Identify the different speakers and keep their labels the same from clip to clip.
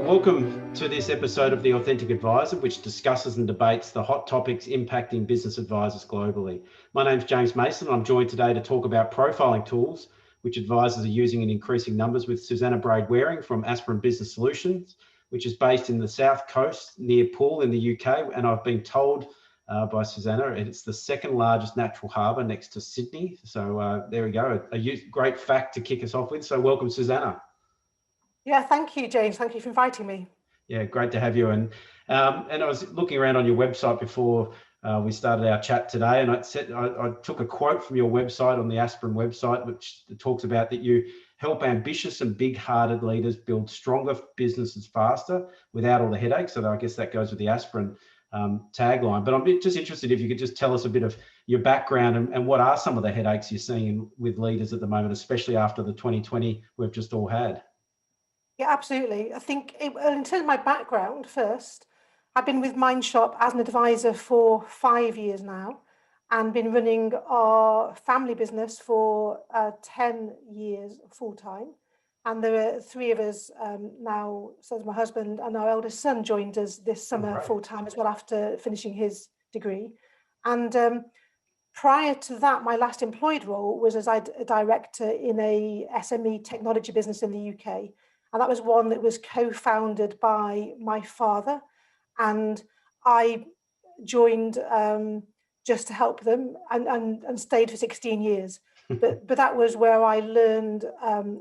Speaker 1: welcome to this episode of The Authentic Advisor, which discusses and debates the hot topics impacting business advisors globally. My name's James Mason, and I'm joined today to talk about profiling tools, which advisors are using in increasing numbers, with Susannah Brade-Waring from Aspirin Business Solutions, which is based in the South Coast near Poole in the UK. And I've been told by Susannah, it's the second largest natural harbour next to Sydney. So there we go, a great fact to kick us off with. So welcome, Susannah.
Speaker 2: Yeah, thank you, James. Thank you for inviting me.
Speaker 1: Yeah, great to have you. And I was looking around on your website before we started our chat today, and I took a quote from your website on the Aspirin website, which talks about that you help ambitious and big-hearted leaders build stronger businesses faster without all the headaches. So I guess that goes with the Aspirin tagline. But I'm just interested if you could just tell us a bit of your background and what are some of the headaches you're seeing with leaders at the moment, especially after the 2020 we've just all had.
Speaker 2: Yeah, absolutely. I think in terms of my background first, I've been with Mindshop as an advisor for 5 years now and been running our family business for 10 years full-time. And there are three of us now. So my husband and our eldest son joined us this summer full-time as well after finishing his degree. And prior to that, my last employed role was as a director in a SME technology business in the UK. And that was one that was co-founded by my father. And I joined just to help them and stayed for 16 years. But that was where I learned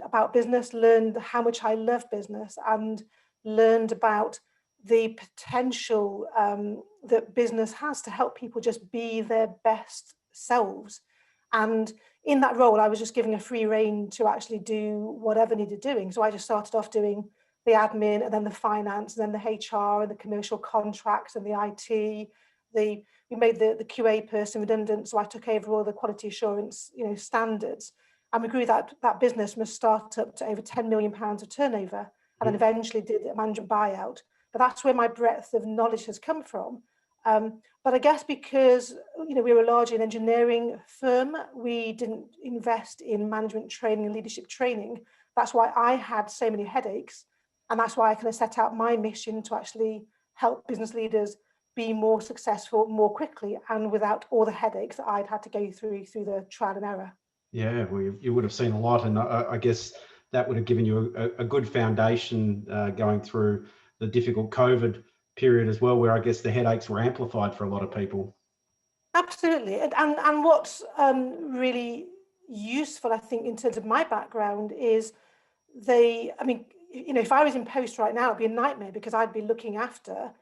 Speaker 2: about business, learned how much I love business, and learned about the potential that business has to help people just be their best selves. And in that role, I was just given a free rein to actually do whatever needed doing. So I just started off doing the admin, and then the finance, and then the HR, and the commercial contracts, and the IT. We made the QA person redundant, so I took over all the quality assurance, standards, and we grew that business from a startup to over £10 million of turnover, and then eventually did a management buyout. But that's where my breadth of knowledge has come from. But I guess because we were largely an engineering firm, we didn't invest in management training and leadership training. That's why I had so many headaches, and that's why I kind of set out my mission to actually help business leaders be more successful more quickly and without all the headaches that I'd had to go through the trial and error.
Speaker 1: Yeah, well, you would have seen a lot, and I guess that would have given you a good foundation going through the difficult COVID period as well, where I guess the headaches were amplified for a lot of people.
Speaker 2: Absolutely. And what's really useful, I think, in terms of my background is if I was in post right now, it'd be a nightmare because I'd be looking after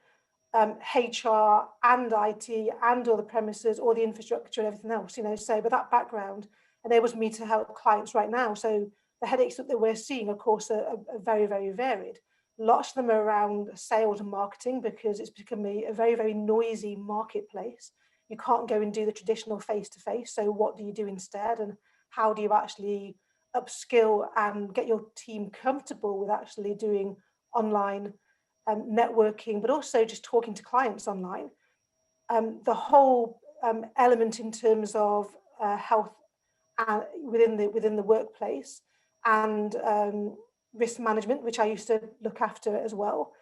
Speaker 2: HR and IT and all the premises, all the infrastructure and everything else, so but that background enables me to help clients right now. So the headaches that we're seeing, of course, are very, very varied. Lots of them are around sales and marketing because it's become a very, very noisy marketplace. You can't go and do the traditional face-to-face. So what do you do instead? And how do you actually upskill and get your team comfortable with actually doing online networking, but also just talking to clients online? The whole element in terms of health within the workplace and risk management, which I used to look after as well.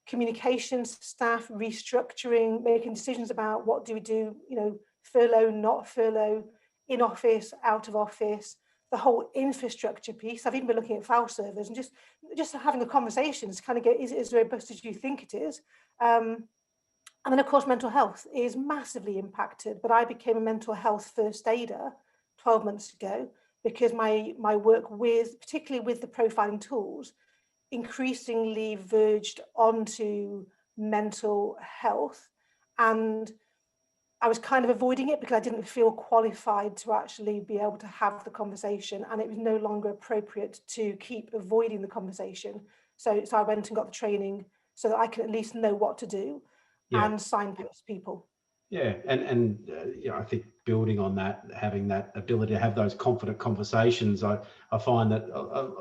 Speaker 2: Communications, staff, restructuring, making decisions about what do we do, furlough, not furlough, in office, out of office, the whole infrastructure piece. I've even been looking at file servers and just having a conversation to kind of get, is it as robust as you think it is? And then, of course, mental health is massively impacted, but I became a mental health first aider 12 months ago because my work particularly with the profiling tools, increasingly verged onto mental health. And I was kind of avoiding it because I didn't feel qualified to actually be able to have the conversation, and it was no longer appropriate to keep avoiding the conversation. So I went and got the training so that I can at least know what to do and signpost people.
Speaker 1: Yeah, and I think building on that, having that ability to have those confident conversations, I find that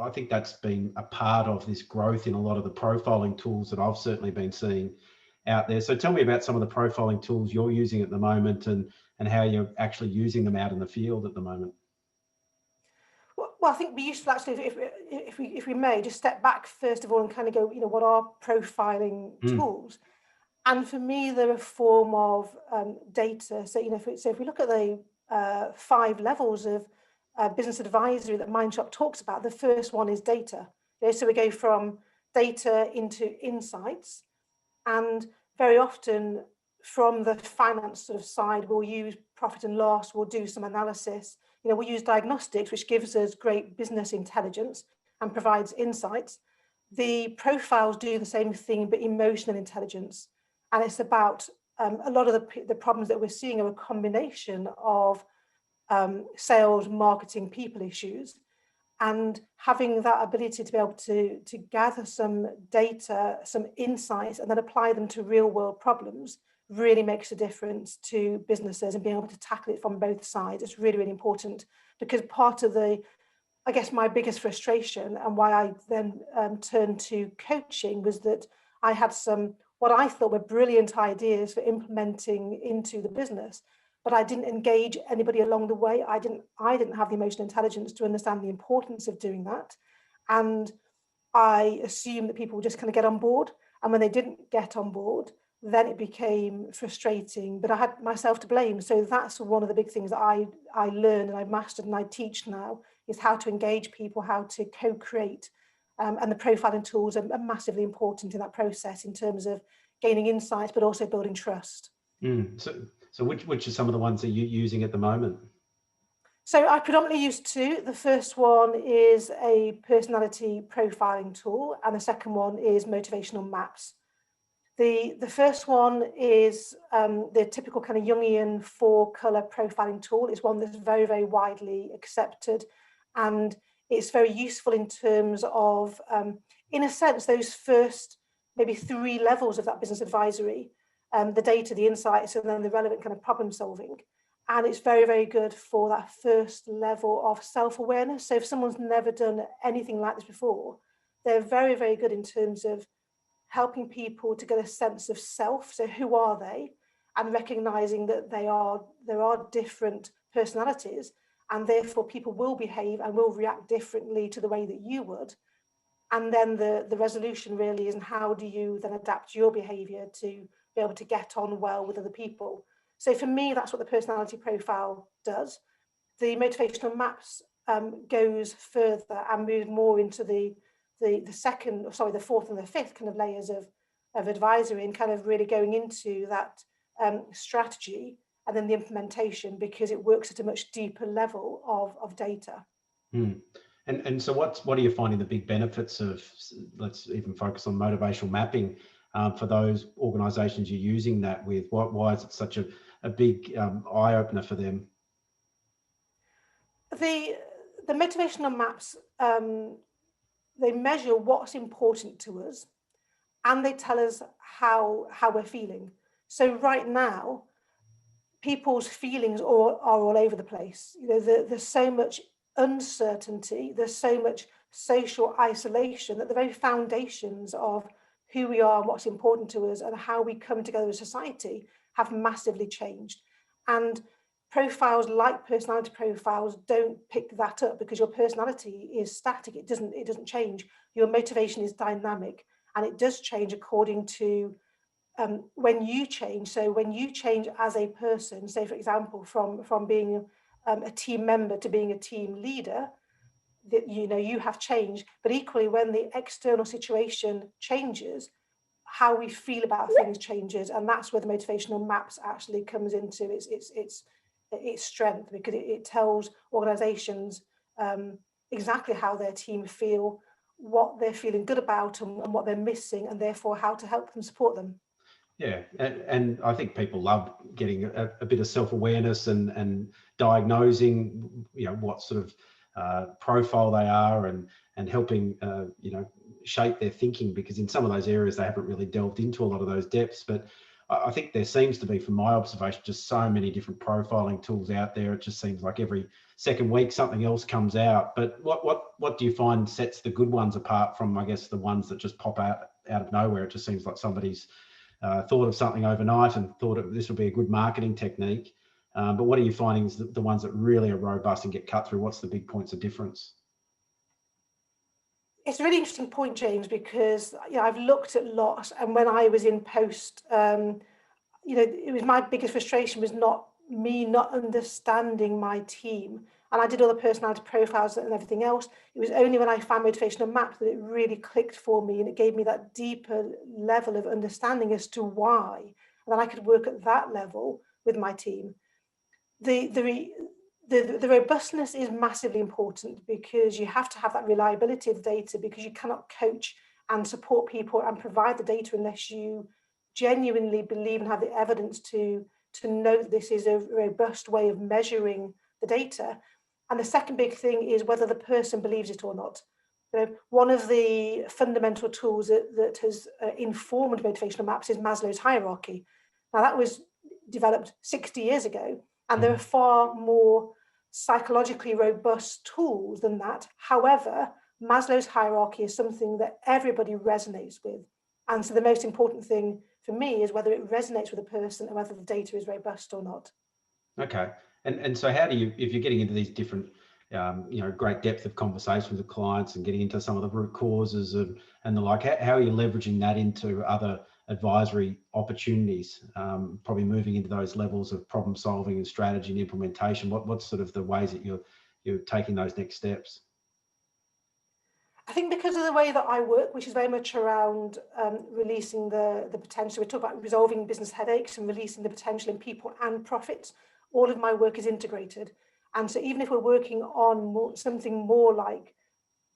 Speaker 1: I think that's been a part of this growth in a lot of the profiling tools that I've certainly been seeing out there. So tell me about some of the profiling tools you're using at the moment and how you're actually using them out in the field at the moment.
Speaker 2: Well, I think it'd be useful actually if we may just step back first of all and kind of go, what are profiling
Speaker 1: Mm.
Speaker 2: tools? And for me, they're a form of data. So, if we look at the 5 levels of business advisory that Mindshop talks about, the first one is data. So we go from data into insights, and very often from the finance sort of side, we'll use profit and loss, we'll do some analysis, we'll use diagnostics, which gives us great business intelligence and provides insights. The profiles do the same thing, but emotional intelligence. And it's about a lot of the problems that we're seeing are a combination of sales, marketing, people issues. And having that ability to be able to gather some data, some insights, and then apply them to real world problems really makes a difference to businesses, and being able to tackle it from both sides. It's really, really important, because part of I guess my biggest frustration and why I then turned to coaching was that I had some what I thought were brilliant ideas for implementing into the business, but I didn't engage anybody along the way. I didn't have the emotional intelligence to understand the importance of doing that, and I assumed that people would just kind of get on board. And when they didn't get on board, then it became frustrating. But I had myself to blame. So that's one of the big things that I learned and I've mastered and I teach now, is how to engage people, how to co-create. And the profiling tools are massively important in that process in terms of gaining insights, but also building trust.
Speaker 1: Mm. So which are some of the ones that you're using at the moment?
Speaker 2: So I predominantly use 2. The first one is a personality profiling tool, and the second one is motivational maps. The first one is the typical kind of Jungian 4-color profiling tool. It's one that's very, very widely accepted, and it's very useful in terms of, in a sense, those first maybe 3 levels of that business advisory, the data, the insights, and then the relevant kind of problem solving. And it's very, very good for that first level of self-awareness. So if someone's never done anything like this before, they're very, very good in terms of helping people to get a sense of self. So who are they? And recognizing that there are different personalities, and therefore people will behave and will react differently to the way that you would. And then the resolution really is, and how do you then adapt your behavior to be able to get on well with other people? So for me, that's what the personality profile does. The motivational maps goes further and moves more into the fourth and the fifth kind of layers of advisory, and kind of really going into that strategy and then the implementation, because it works at a much deeper level of data.
Speaker 1: Mm. And so what are you finding the big benefits of, let's even focus on motivational mapping, for those organizations you're using that with? Why is it such a big eye opener for them?
Speaker 2: The motivational maps, they measure what's important to us, and they tell us how we're feeling. So right now, people's feelings are all over the place. There's so much uncertainty, there's so much social isolation, that the very foundations of who we are and what's important to us and how we come together as a society have massively changed. And profiles like personality profiles don't pick that up, because your personality is static. It doesn't change. Your motivation is dynamic, and it does change according to when you change. So when you change as a person, say for example, from being a team member to being a team leader, that you have changed. But equally, when the external situation changes, how we feel about things changes, and that's where the motivational maps actually comes into its strength, because it tells organizations exactly how their team feel, what they're feeling good about, and what they're missing, and therefore how to help them, support them.
Speaker 1: Yeah, and I think people love getting a bit of self-awareness and diagnosing, what sort of profile they are, and helping shape their thinking, because in some of those areas they haven't really delved into a lot of those depths. But I think there seems to be, from my observation, just so many different profiling tools out there. It just seems like every second week something else comes out. But what do you find sets the good ones apart from, I guess, the ones that just pop out of nowhere? It just seems like somebody's thought of something overnight and thought this would be a good marketing technique. But what are you finding is the ones that really are robust and get cut through? What's the big points of difference?
Speaker 2: It's a really interesting point, James, because I've looked at lots, and when I was in post, it was my biggest frustration was not understanding my team. And I did all the personality profiles and everything else. It was only when I found motivational maps that it really clicked for me, and it gave me that deeper level of understanding as to why. And then I could work at that level with my team. The robustness is massively important, because you have to have that reliability of the data, because you cannot coach and support people and provide the data unless you genuinely believe and have the evidence to know that this is a robust way of measuring the data. And the second big thing is whether the person believes it or not. One of the fundamental tools that has informed motivational maps is Maslow's hierarchy. Now, that was developed 60 years ago, and there are far more psychologically robust tools than that. However, Maslow's hierarchy is something that everybody resonates with. And so the most important thing for me is whether it resonates with a person and whether the data is robust or not.
Speaker 1: Okay. And so how do you, if you're getting into these different, great depth of conversation with the clients and getting into some of the root causes and the like, how are you leveraging that into other advisory opportunities, probably moving into those levels of problem solving and strategy and implementation? What's sort of the ways that you're taking those next steps?
Speaker 2: I think because of the way that I work, which is very much around releasing the potential, we talk about resolving business headaches and releasing the potential in people and profits. All of my work is integrated. And so even if we're working on something more like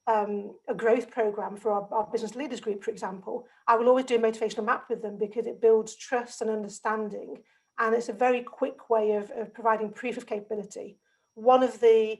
Speaker 2: a growth program for our business leaders group, for example, I will always do a motivational map with them, because it builds trust and understanding. And it's a very quick way of providing proof of capability. One of the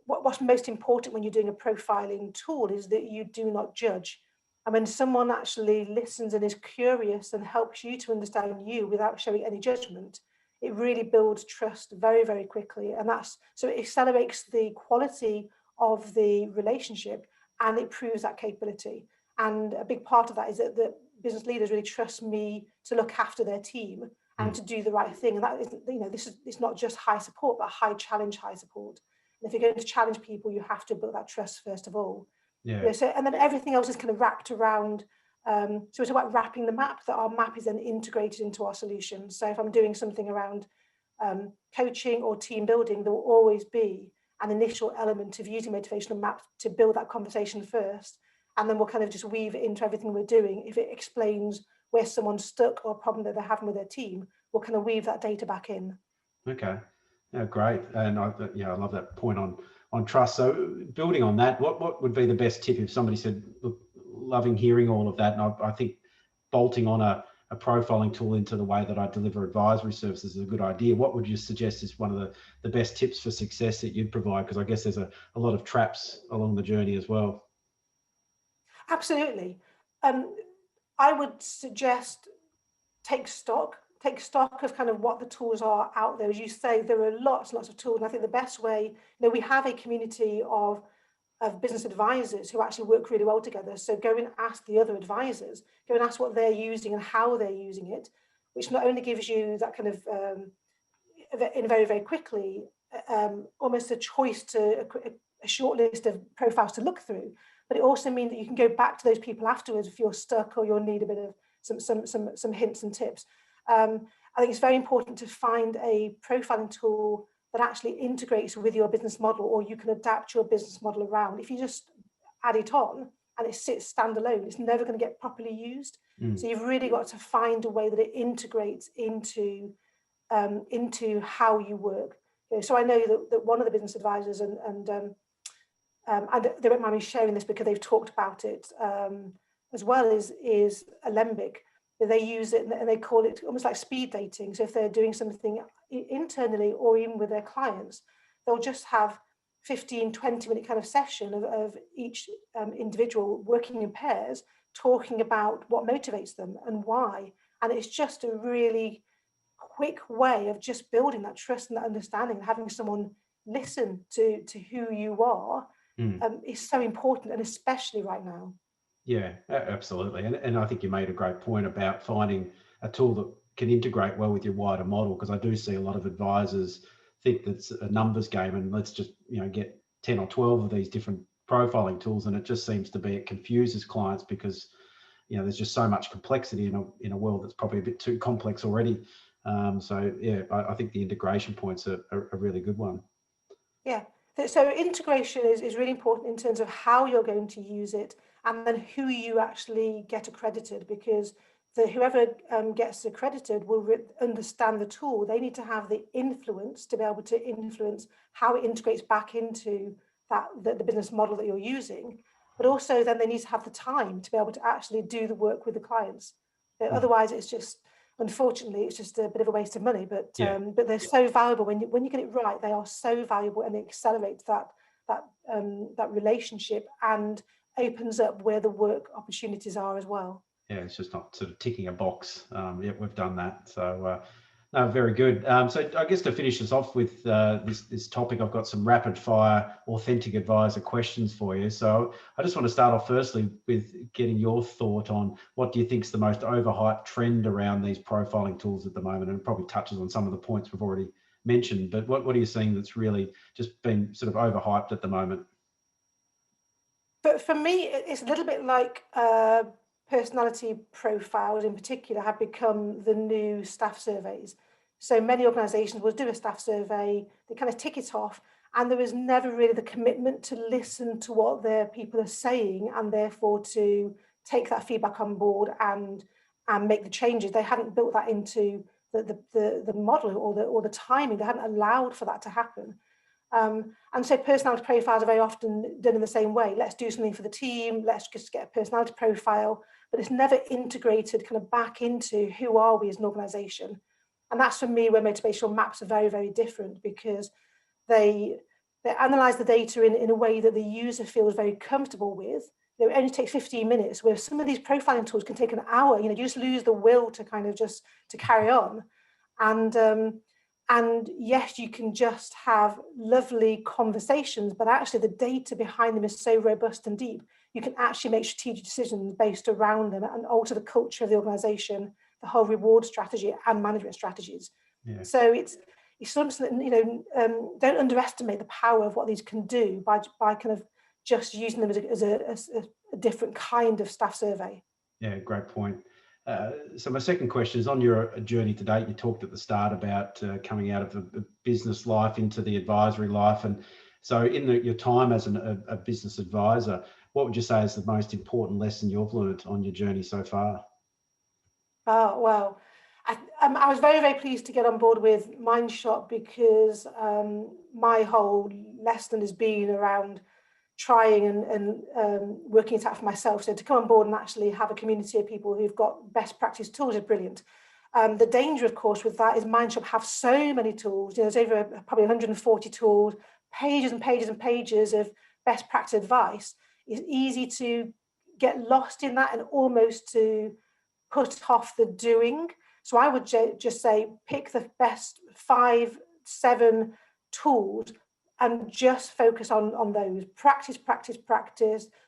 Speaker 2: what's most important when you're doing a profiling tool is that you do not judge. And when someone actually listens and is curious and helps you to understand you without showing any judgment, it really builds trust very, very quickly. And so it accelerates the quality of the relationship, and it proves that capability. And a big part of that is that the business leaders really trust me to look after their team and to do the right thing. And that is, it's not just high support, but high challenge, high support. And if you're going to challenge people, you have to build that trust first of all.
Speaker 1: Yeah.
Speaker 2: So, and then everything else is kind of wrapped around. So it's about wrapping the map, that our map is then integrated into our solution. So if I'm doing something around coaching or team building, there will always be an initial element of using motivational maps to build that conversation first. And then we'll kind of just weave it into everything we're doing. If it explains where someone's stuck or a problem that they're having with their team, we'll kind of weave that data back in.
Speaker 1: Okay. Yeah, great. And I love that point on trust. So building on that, what would be the best tip if somebody said, look, loving hearing all of that, and I think bolting on a profiling tool into the way that I deliver advisory services is a good idea. What would you suggest is one of the best tips for success that you'd provide? Because I guess there's a lot of traps along the journey as well.
Speaker 2: Absolutely. I would suggest take stock of kind of what the tools are out there. As you say, there are lots and lots of tools. And I think the best way, we have a community of business advisors who actually work really well together. So go and ask the other advisors, go and ask what they're using and how they're using it, which not only gives you that kind of, in very, very quickly, almost a choice to a short list of profiles to look through, but it also means that you can go back to those people afterwards if you're stuck or you'll need a bit of some hints and tips. I think it's very important to find a profiling tool that actually integrates with your business model, or you can adapt your business model around. If you just add it on and it sits standalone, it's never going to get properly used. So you've really got to find a way that it integrates into how you work. So I know that one of the business advisors, and they won't mind me sharing this because they've talked about it as well, is Alembic. They use it and they call it almost like speed dating. So if they're doing something internally or even with their clients, they'll just have 15, 20-minute kind of session of each individual working in pairs, talking about what motivates them and why. And it's just a really quick way of just building that trust and that understanding, and having someone listen to who you are is so important, and especially right now.
Speaker 1: Yeah, absolutely. And I think you made a great point about finding a tool that can integrate well with your wider model, because I do see a lot of advisors think that's a numbers game and let's just, get 10 or 12 of these different profiling tools, and it just seems to be it confuses clients because there's just so much complexity in a world that's probably a bit too complex already. So yeah, I think the integration point's a really good one.
Speaker 2: Yeah. So integration is really important in terms of how you're going to use it, and then who you actually get accredited, because whoever gets accredited will understand the tool. They need to have the influence to be able to influence how it integrates back into the business model that you're using. But also then they need to have the time to be able to actually do the work with the clients. Otherwise, unfortunately, it's just a bit of a waste of money. But they're so valuable when you get it right. They are so valuable, and it accelerates that relationship and opens up where the work opportunities are as well.
Speaker 1: Yeah, it's just not sort of ticking a box. Yeah, we've done that. So, no, very good. So I guess to finish us off with this topic, I've got some rapid fire authentic advisor questions for you. So I just want to start off firstly with getting your thought on what do you think is the most overhyped trend around these profiling tools at the moment, and it probably touches on some of the points we've already mentioned, but what are you seeing that's really just been sort of overhyped at the moment?
Speaker 2: But for me, it's a little bit like personality profiles in particular have become the new staff surveys. So many organisations will do a staff survey, they kind of tick it off, and there is never really the commitment to listen to what their people are saying, and therefore to take that feedback on board and make the changes. They hadn't built that into the model or the timing. They hadn't allowed for that to happen. And so personality profiles are very often done in the same way. Let's do something for the team. Let's just get a personality profile, but it's never integrated kind of back into who are we as an organisation. And that's for me where motivational maps are very, very different, because they analyse the data in a way that the user feels very comfortable with. It only takes 15 minutes, where some of these profiling tools can take an hour. You just lose the will to kind of just to carry on. And yes, you can just have lovely conversations, but actually the data behind them is so robust and deep. You can actually make strategic decisions based around them and alter the culture of the organization, the whole reward strategy and management strategies. Yeah. So it's something, don't underestimate the power of what these can do by kind of just using them as a different kind of staff survey.
Speaker 1: Yeah, great point. So my second question is on your journey to date. You talked at the start about coming out of a business life into the advisory life. And so in your time as a business advisor, what would you say is the most important lesson you've learned on your journey so far?
Speaker 2: Oh, well, I was very, very pleased to get on board with Mindshop, because my whole lesson has been around trying and working it out for myself. So to come on board and actually have a community of people who've got best practice tools is brilliant. The danger, of course, with that is Mindshop have so many tools. There's over probably 140 tools, pages and pages and pages of best practice advice. It's easy to get lost in that and almost to put off the doing. So I would just say pick the best 5-7 tools and just focus on those. Practice.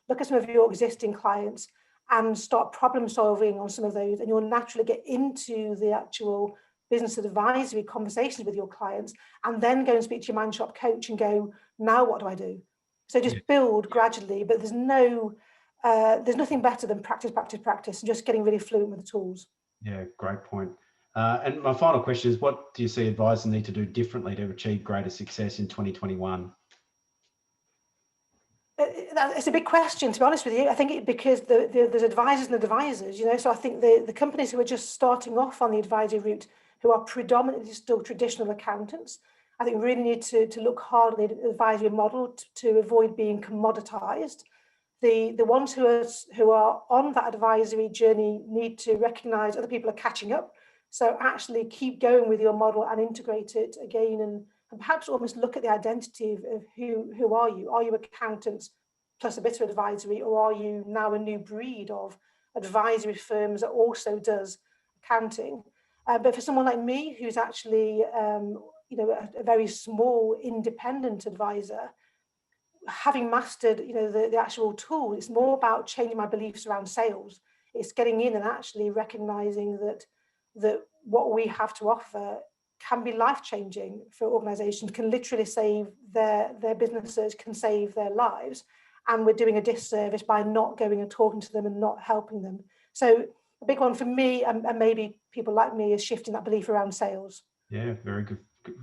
Speaker 2: Look at some of your existing clients and start problem solving on some of those, and you'll naturally get into the actual business advisory conversations with your clients, and then go and speak to your Mindshop coach and go, now what do I do? So just build gradually, but there's nothing better than practice, and just getting really fluent with the tools.
Speaker 1: Yeah, great point. And my final question is, what do you see advisors need to do differently to achieve greater success in 2021?
Speaker 2: It's a big question, to be honest with you. I think because there's advisors and advisors, so I think the companies who are just starting off on the advisory route, who are predominantly still traditional accountants, I think really need to look hard at the advisory model to avoid being commoditized. The ones who are on that advisory journey need to recognize other people are catching up. So actually keep going with your model and integrate it again, and perhaps almost look at the identity of who are you? Are you accountants plus a bit of advisory, or are you now a new breed of advisory firms that also does accounting? But for someone like me, who's actually a very small independent advisor, having mastered the actual tool, it's more about changing my beliefs around sales. It's getting in and actually recognizing that what we have to offer can be life-changing for organizations, can literally save their businesses, can save their lives. and we're doing a disservice by not going and talking to them and not helping them. So a big one for me, and maybe people like me, is shifting that belief around sales.
Speaker 1: Yeah, very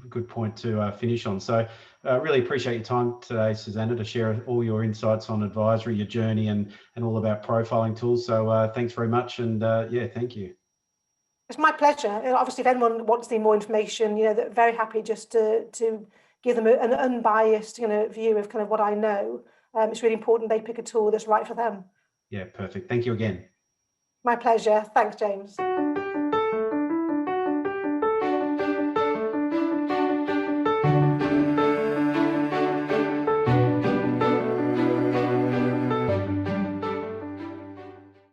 Speaker 1: good point to finish on. So really appreciate your time today, Susannah, to share all your insights on advisory, your journey, and all about profiling tools. So thanks very much, and yeah, thank you.
Speaker 2: It's my pleasure. Obviously, if anyone wants any more information, they're very happy just to give them an unbiased, view of kind of what I know. It's really important they pick a tool that's right for them.
Speaker 1: Yeah, perfect. Thank you again.
Speaker 2: My pleasure. Thanks, James.